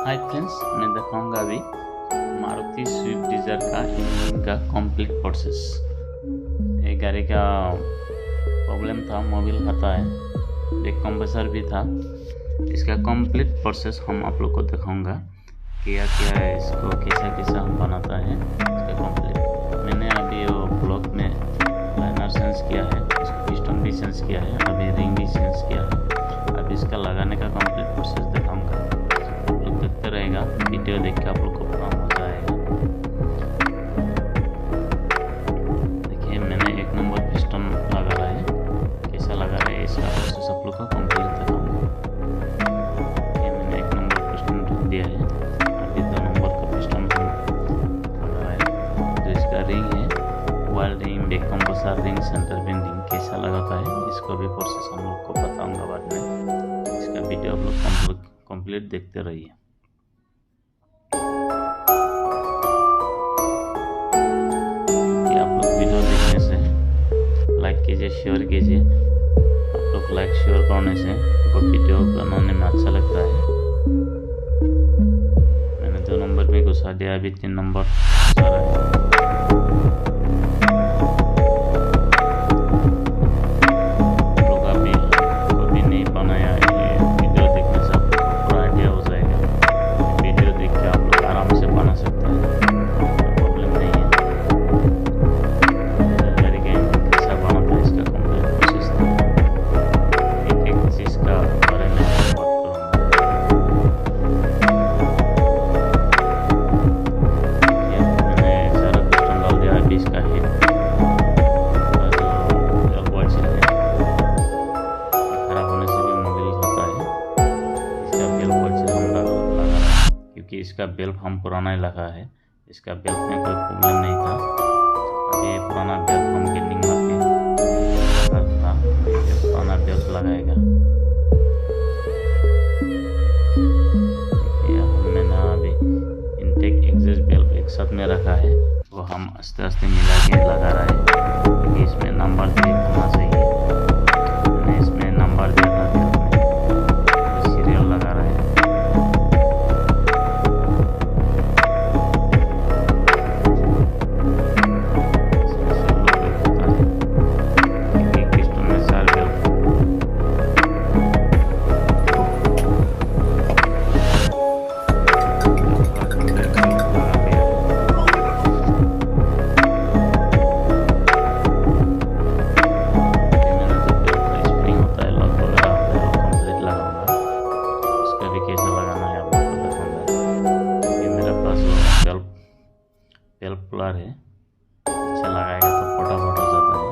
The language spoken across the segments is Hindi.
हाय फ्रेंड्स, मैं दिखाऊंगा अभी मारुति स्विफ्ट डिज़ायर का इंजन का कंप्लीट प्रोसेस। ये गाड़ी का प्रॉब्लम था, मोबिल खाता है, ब्रेक कंप्रेसर भी था। इसका कंप्लीट प्रोसेस हम आप लोग को दिखाऊंगा क्या क्या है, इसको कैसा कैसा हम बनाता है इसका कंप्लीट। मैंने अभी वो ब्लॉक में लाइनर सेंस किया है, इसको पिस्टन भी सेंस किया है, अभी रिंग भी सेंस किया है। अभी इसका लगाने का कंप्लीट प्रोसेस दिखाऊंगा, देखते रहेगा। वीडियो देख के आप लोग को पूरा मजा आएगा। देखिए, मैंने 1 नंबर पिस्टन लगा रहा है, कैसा लगा रहा है इसका प्रोसेस आप लोग को कंप्लीट दिखाऊंगा। ये मैंने 1 नंबर पिस्टन रख दिया है, अभी 2 नंबर का पिस्टन लगा रहा है। जो इसका रिंग है, वाल ring, back compressor ring, centre pin ring कैसा लगाता है, इसको भी प्रोसेस हम लोग को बताऊंगा बाद में। इसका वीडियो आप लोग कंप्लीट देखते रहिए। लाइक कीजिए, शेयर कीजिए। आप लोग लाइक शेयर करने से हमको वीडियो बनाने में अच्छा लगता है। मैंने 2 नंबर में घुसा दिया, अभी 3 नंबर घुसा रहा है। क्योंकि इसका बेल्ट हम पुराना ही लगा है, इसका बेल्ट में कोई प्रॉब्लम नहीं था। अभी ये पुराना बेल्ट हम गेंडिंग मार के था, पुराना बेल्ट लगाएगा। हमने ना अभी इनटेक एग्जॉस्ट बेल्ट एक साथ में रखा है, वो हम आस्ते आस्ते मिला के लगा रहा है, क्योंकि इसमें नंबर भी होना चाहिए। मैंने इसमें नंबर भी रखा है, सीरियल लगा रहा है। पुलार है, अच्छा लगाएगा तो फटाफट हो जाता है।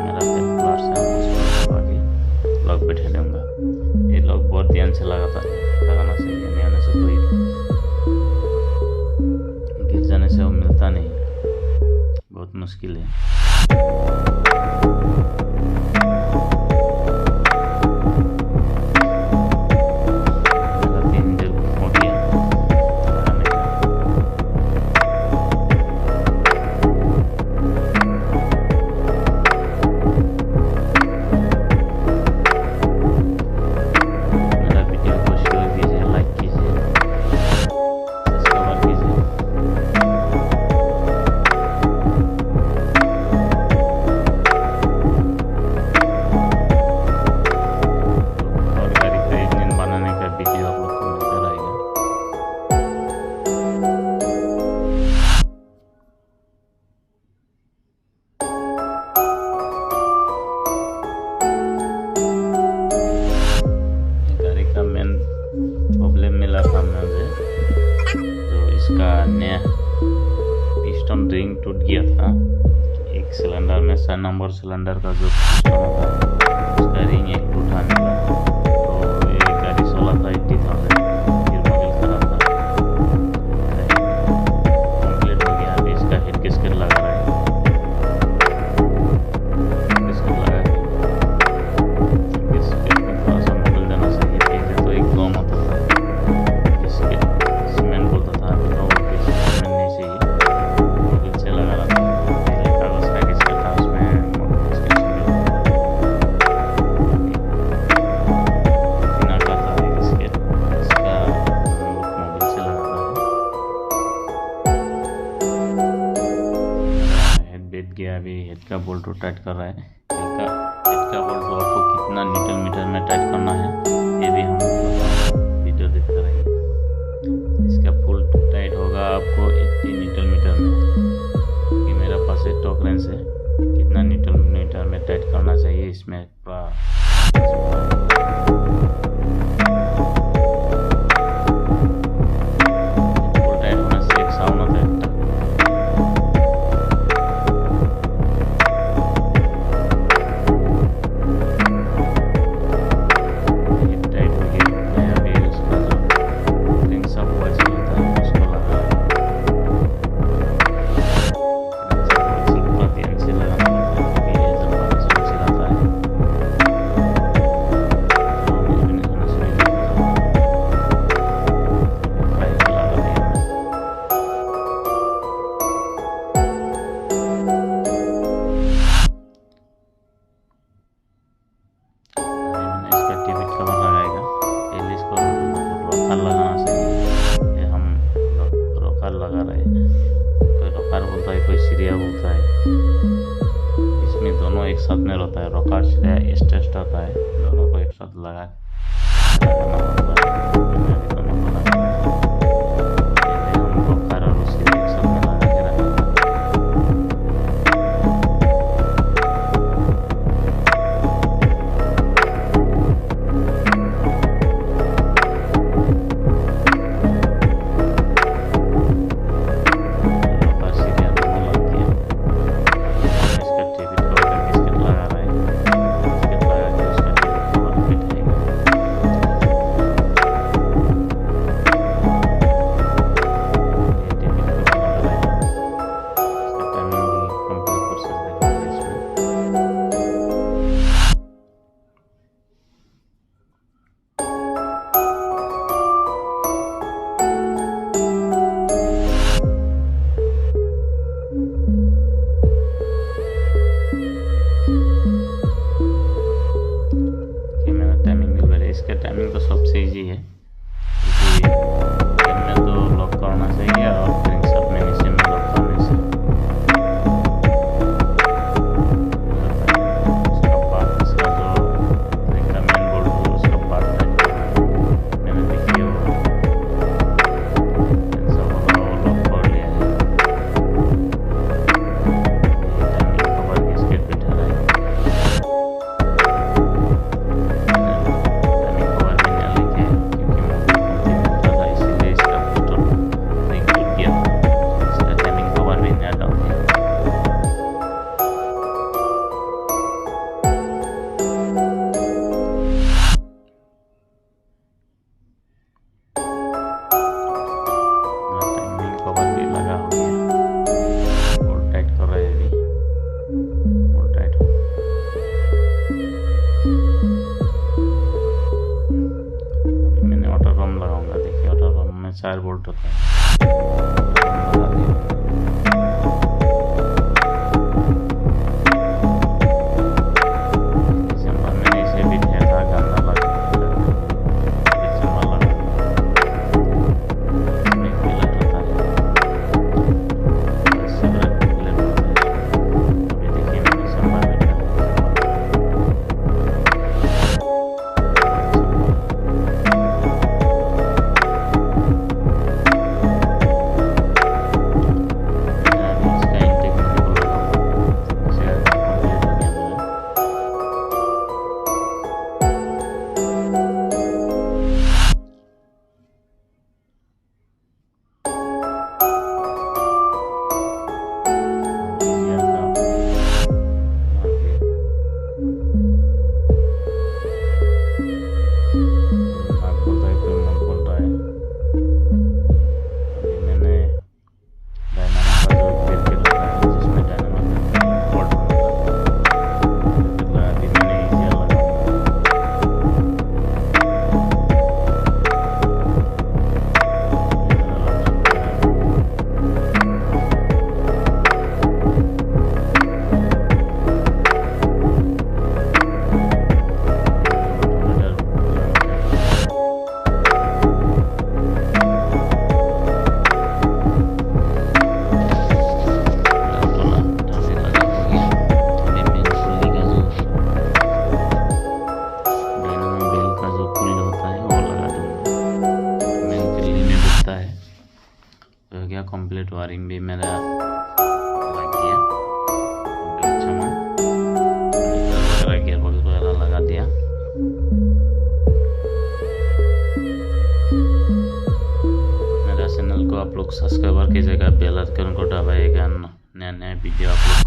मेरा बेल्ट पुलार से हम उसको आगे लॉक बैठा दूंगा। ये लॉक बहुत ध्यान से लगाना चाहिए, नहीं आने से कोई गिर जाने से वो मिलता नहीं, बहुत मुश्किल है। प्रॉब्लम मिला था मुझे, जो इसका नया पिस्टन रिंग टूट गया था। एक सिलेंडर में 7 नंबर सिलेंडर का जो पिस्टन था, उसका रिंग एक टूटा मिला। तो ये गाड़ी 16 था, 80,000 मोबिल खराब था, कंप्लीट हो गया। अभी इसका हेड किसके लगा रहा है, अभी हेड का बोल्ट टाइट कर रहा है। हेड का बोल्ट आपको कितना न्यूटन मीटर में टाइट करना है ये भी हम वीडियो देखते रहेंगे। इसका फुल टाइट होगा आपको 80 न्यूटन मीटर में। ये मेरा पास एक टॉलरेंस है कितना न्यूटन मीटर में टाइट करना चाहिए इसमें पूरा लगा रहे हैं। कोई रोकार बोलता है कोई सिरिया बोलता है। इसमें दोनों एक साथ में रहता है, रोकार सिरिया स्टेस्ट आता है, दोनों को एक साथ लगा इसका टाइमिंग तो सबसे इजी है क्योंकि में तो लॉक करना चाहिए और ड्रिंक्स अपने नीचे में लॉक करने से उसका बाद इसका जो ड्रिंक का मेन बोल्ट है उसका पार्ट मैंने देखिए वो सब लॉक कर लिया है। टाइमिंग कवर इसके बैठा है चार बोल्ट होता है। कंप्लीट वायरिंग भी मेरा लग गया। कंप्लीट सामान गियर बॉक्स वगैरह लगा दिया। मेरा चैनल को आप लोग सब्सक्राइबर कीजिएगा, बेल आइकन को दबाइएगा, नया नया वीडियो आप लोग